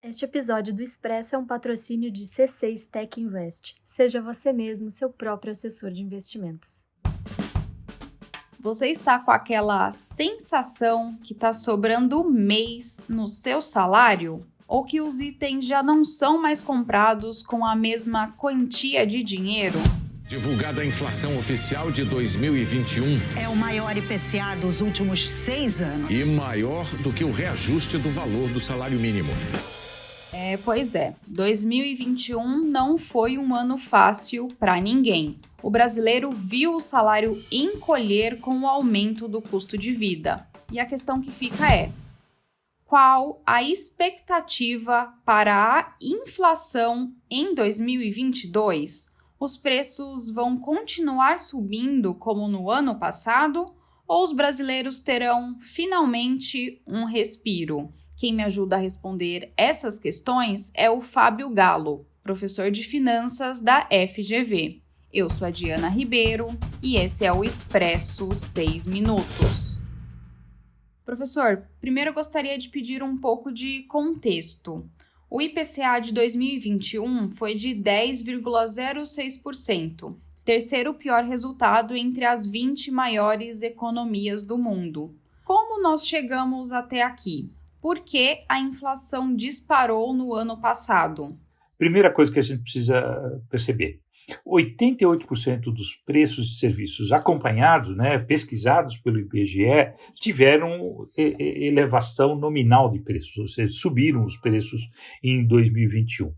Este episódio do Expresso é um patrocínio de C6 Tech Invest. Seja você mesmo seu próprio assessor de investimentos. Você está com aquela sensação que está sobrando mês no seu salário? Ou que os itens já não são mais comprados com a mesma quantia de dinheiro? Divulgada a inflação oficial de 2021. É o maior IPCA dos últimos 6 anos. E maior do que o reajuste do valor do salário mínimo. Pois é, 2021 não foi um ano fácil para ninguém. O brasileiro viu o salário encolher com o aumento do custo de vida. E a questão que fica é: qual a expectativa para a inflação em 2022? Os preços vão continuar subindo como no ano passado ou os brasileiros terão finalmente um respiro? Quem me ajuda a responder essas questões é o Fábio Galo, professor de finanças da FGV. Eu sou a Diana Ribeiro e esse é o Expresso 6 Minutos. Professor, primeiro eu gostaria de pedir um pouco de contexto. O IPCA de 2021 foi de 10,06%, terceiro pior resultado entre as 20 maiores economias do mundo. Como nós chegamos até aqui? Por que a inflação disparou no ano passado? Primeira coisa que a gente precisa perceber: 88% dos preços de serviços acompanhados, pesquisados pelo IBGE, tiveram elevação nominal de preços, ou seja, subiram os preços em 2021.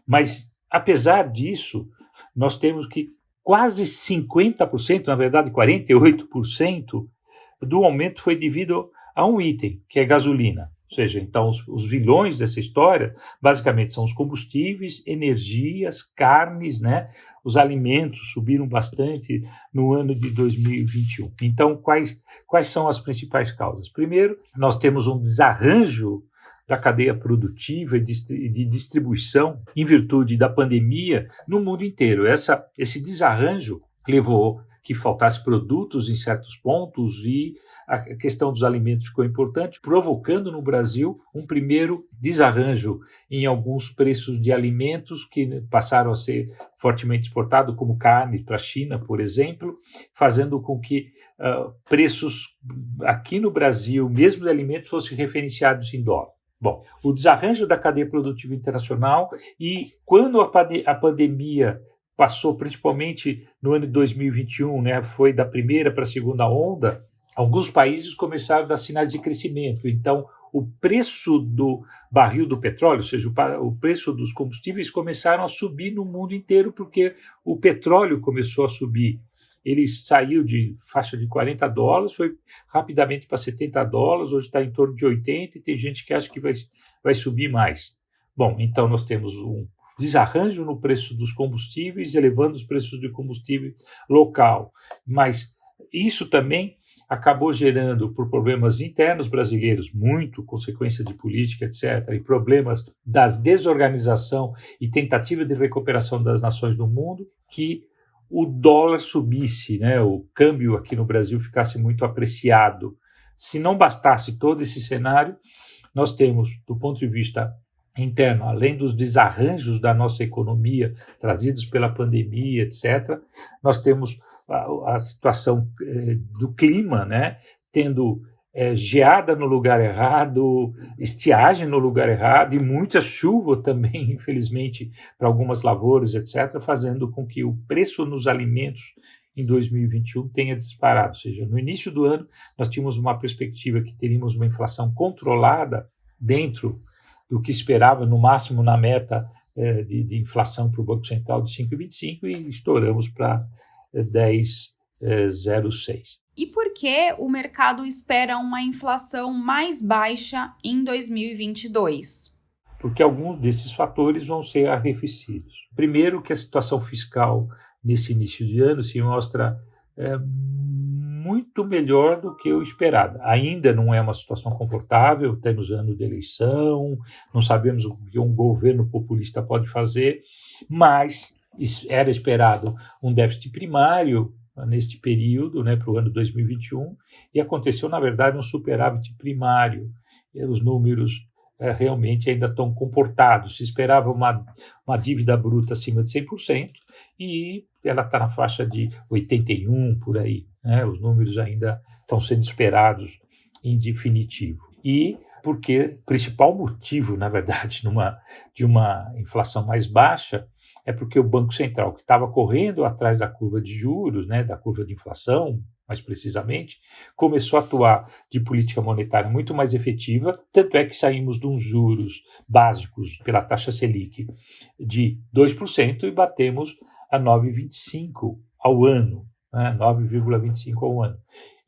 Mas, apesar disso, nós temos que quase 50%, na verdade 48%, do aumento foi devido a um item, que é gasolina. Ou seja, então os vilões dessa história basicamente são os combustíveis, energias, carnes, os alimentos subiram bastante no ano de 2021. Então, quais são as principais causas? Primeiro, nós temos um desarranjo da cadeia produtiva e de distribuição em virtude da pandemia no mundo inteiro. Esse desarranjo levou que faltasse produtos em certos pontos e a questão dos alimentos ficou importante, provocando no Brasil um primeiro desarranjo em alguns preços de alimentos que passaram a ser fortemente exportados, como carne para a China, por exemplo, fazendo com que preços aqui no Brasil, mesmo de alimentos, fossem referenciados em dólar. Bom, o desarranjo da cadeia produtiva internacional e quando a pandemia passou, principalmente no ano de 2021, foi da primeira para a segunda onda, alguns países começaram a dar sinais de crescimento. Então, o preço do barril do petróleo, ou seja, o preço dos combustíveis, começaram a subir no mundo inteiro porque o petróleo começou a subir. Ele saiu de faixa de $40, foi rapidamente para $70, hoje está em torno de 80 e tem gente que acha que vai subir mais. Bom, então nós temos um desarranjo no preço dos combustíveis, elevando os preços de combustível local. Mas isso também acabou gerando, por problemas internos brasileiros, muito consequência de política, etc., e problemas das desorganização e tentativa de recuperação das nações do mundo, que o dólar subisse, o câmbio aqui no Brasil ficasse muito apreciado. Se não bastasse todo esse cenário, nós temos, do ponto de vista interno, além dos desarranjos da nossa economia trazidos pela pandemia, etc., nós temos a situação do clima, tendo geada no lugar errado, estiagem no lugar errado e muita chuva também, infelizmente, para algumas lavouras, etc., fazendo com que o preço nos alimentos em 2021 tenha disparado. Ou seja, no início do ano, nós tínhamos uma perspectiva que teríamos uma inflação controlada dentro do que esperava, no máximo na meta de inflação para o Banco Central de 5,25 e estouramos para 10,06. E por que o mercado espera uma inflação mais baixa em 2022? Porque alguns desses fatores vão ser arrefecidos. Primeiro, que a situação fiscal nesse início de ano se mostra muito melhor do que o esperado. Ainda não é uma situação confortável, temos ano de eleição, não sabemos o que um governo populista pode fazer, mas era esperado um déficit primário neste período, para o ano 2021, e aconteceu, na verdade, um superávit primário. Os números realmente ainda estão comportados. Se esperava uma dívida bruta acima de 100% e ela está na faixa de 81% por aí, né? Os números ainda estão sendo esperados em definitivo. E porque o principal motivo, na verdade, de uma inflação mais baixa é porque o Banco Central, que estava correndo atrás da curva de juros, né, da curva de inflação, mais precisamente, começou a atuar de política monetária muito mais efetiva, tanto é que saímos de uns juros básicos pela taxa Selic de 2% e batemos a 9,25% ao ano, né, 9,25% ao ano.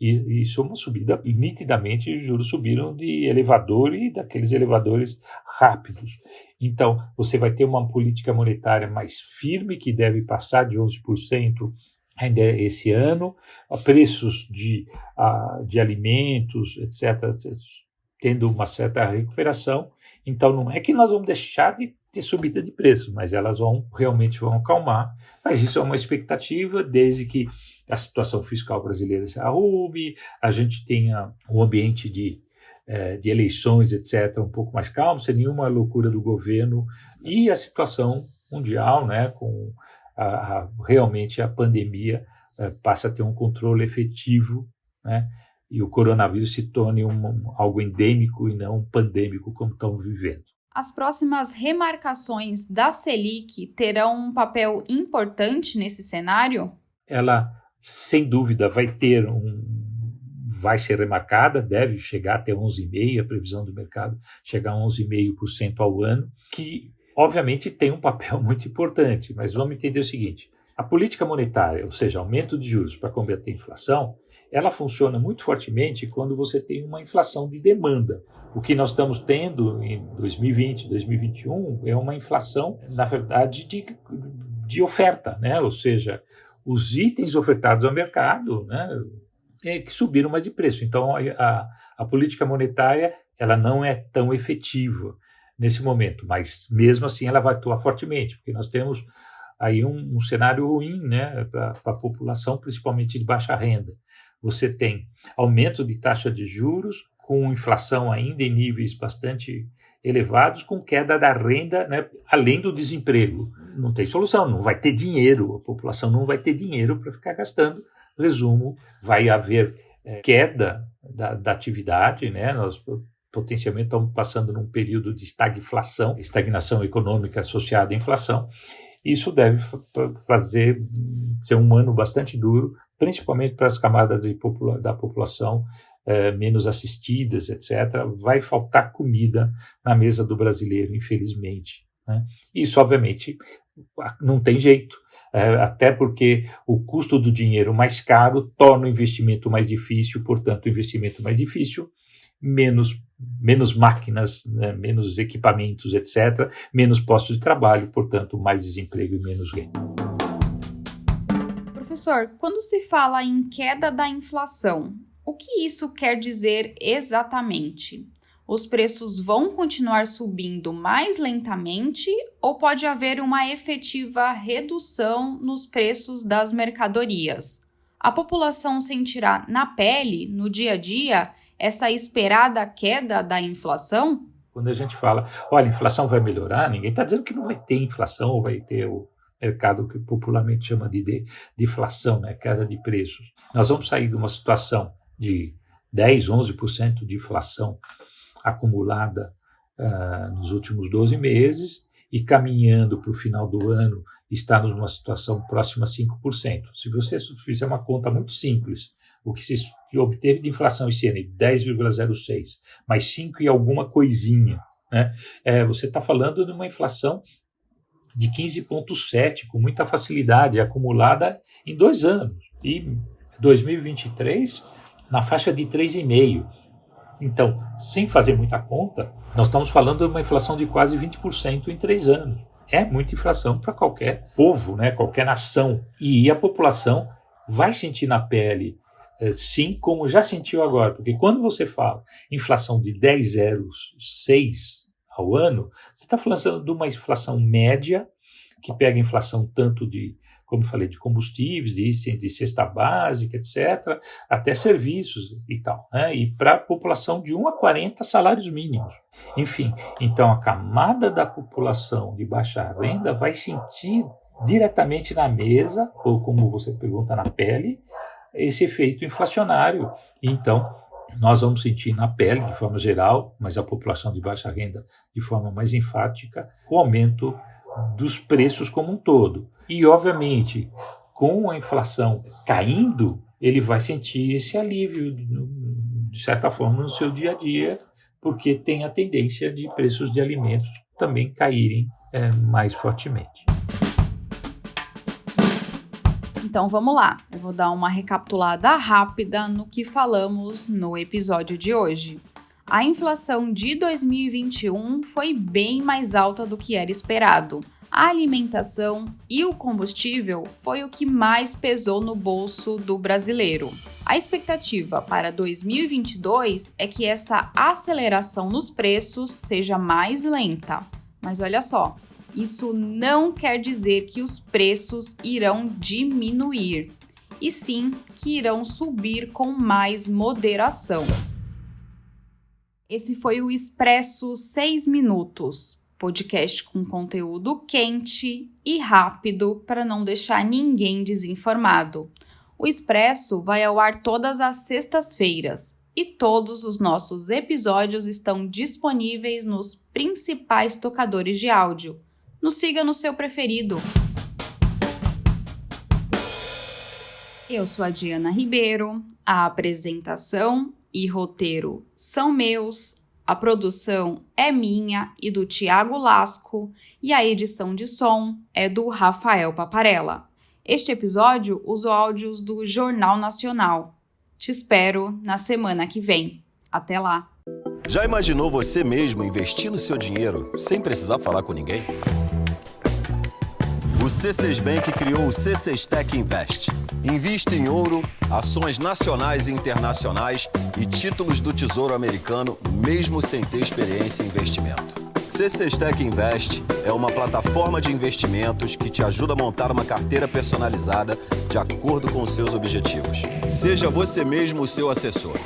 E isso é uma subida, e nitidamente os juros subiram de elevador e daqueles elevadores rápidos. Então, você vai ter uma política monetária mais firme, que deve passar de 11% ainda esse ano, a preços de alimentos, etc., tendo uma certa recuperação. Então, não é que nós vamos deixar de ter subida de preço, mas elas realmente vão acalmar. Mas isso é uma expectativa, desde que a situação fiscal brasileira se arrume, a gente tenha um ambiente de eleições, etc., um pouco mais calmo, sem nenhuma loucura do governo, e a situação mundial, né, com realmente a pandemia passa a ter um controle efetivo, né, e o coronavírus se torne algo endêmico e não pandêmico como estamos vivendo. As próximas remarcações da Selic terão um papel importante nesse cenário? Ela, sem dúvida, vai ser remarcada, deve chegar até 11,5%, a previsão do mercado chegar a 11,5% ao ano, que obviamente tem um papel muito importante, mas vamos entender o seguinte: a política monetária, ou seja, aumento de juros para combater a inflação, ela funciona muito fortemente quando você tem uma inflação de demanda. O que nós estamos tendo em 2020, 2021 é uma inflação, na verdade, de oferta, né? Ou seja, os itens ofertados ao mercado, né, que subiram mais de preço. Então, a política monetária ela não é tão efetiva nesse momento, mas mesmo assim ela vai atuar fortemente, porque nós temos aí um cenário ruim, né, para a população, principalmente de baixa renda. Você tem aumento de taxa de juros, com inflação ainda em níveis bastante elevados, com queda da renda, né, além do desemprego. Não tem solução, não vai ter dinheiro, a população não vai ter dinheiro para ficar gastando. Resumo, vai haver queda da atividade, né? Nós potencialmente estamos passando num período de estagnação econômica associada à inflação. Isso deve ser um ano bastante duro, principalmente para as camadas da população menos assistidas, etc. Vai faltar comida na mesa do brasileiro, infelizmente, né? Isso, obviamente, não tem jeito. Até porque o custo do dinheiro mais caro torna o investimento mais difícil, portanto, o investimento mais difícil, menos máquinas, né, menos equipamentos, etc., menos postos de trabalho, portanto, mais desemprego e menos renda. Professor, quando se fala em queda da inflação, o que isso quer dizer exatamente? Os preços vão continuar subindo mais lentamente ou pode haver uma efetiva redução nos preços das mercadorias? A população sentirá na pele, no dia a dia, essa esperada queda da inflação? Quando a gente fala, olha, a inflação vai melhorar, ninguém está dizendo que não vai ter inflação ou vai ter o mercado que popularmente chama de deflação, né, queda de preços. Nós vamos sair de uma situação de 10%, 11% de inflação acumulada nos últimos 12 meses e caminhando para o final do ano está numa situação próxima a 5%. Se você fizer uma conta muito simples, o que se obteve de inflação esse ano é 10,06%, mais 5 e alguma coisinha, né? Você está falando de uma inflação de 15,7%, com muita facilidade, acumulada em 2 anos. E 2023, na faixa de 3,5%. Então, sem fazer muita conta, nós estamos falando de uma inflação de quase 20% em 3 anos. É muita inflação para qualquer povo, né? Qualquer nação. E a população vai sentir na pele, sim, como já sentiu agora. Porque quando você fala inflação de 10,06% ao ano, você está falando de uma inflação média, que pega a inflação tanto de como eu falei, de combustíveis, de cesta básica, etc., até serviços e tal, né? E para a população de 1 a 40 salários mínimos. Enfim, então a camada da população de baixa renda vai sentir diretamente na mesa, ou como você pergunta, na pele, esse efeito inflacionário. Então, nós vamos sentir na pele, de forma geral, mas a população de baixa renda de forma mais enfática, o aumento dos preços como um todo. E, obviamente, com a inflação caindo, ele vai sentir esse alívio, de certa forma, no seu dia a dia, porque tem a tendência de preços de alimentos também caírem mais fortemente. Então vamos lá, eu vou dar uma recapitulada rápida no que falamos no episódio de hoje. A inflação de 2021 foi bem mais alta do que era esperado. A alimentação e o combustível foi o que mais pesou no bolso do brasileiro. A expectativa para 2022 é que essa aceleração nos preços seja mais lenta. Mas olha só, isso não quer dizer que os preços irão diminuir, e sim que irão subir com mais moderação. Esse foi o Expresso 6 Minutos, podcast com conteúdo quente e rápido para não deixar ninguém desinformado. O Expresso vai ao ar todas as sextas-feiras e todos os nossos episódios estão disponíveis nos principais tocadores de áudio. Nos siga no seu preferido. Eu sou a Diana Ribeiro, a apresentação e roteiro são meus, a produção é minha e do Tiago Lasco e a edição de som é do Rafael Paparella. Este episódio usou áudios do Jornal Nacional. Te espero na semana que vem. Até lá! Já imaginou você mesmo investindo seu dinheiro sem precisar falar com ninguém? O C6 Bank criou o C6 Tech Invest. Invista em ouro, ações nacionais e internacionais e títulos do Tesouro Americano, mesmo sem ter experiência em investimento. C6 Tech Invest é uma plataforma de investimentos que te ajuda a montar uma carteira personalizada de acordo com seus objetivos. Seja você mesmo o seu assessor.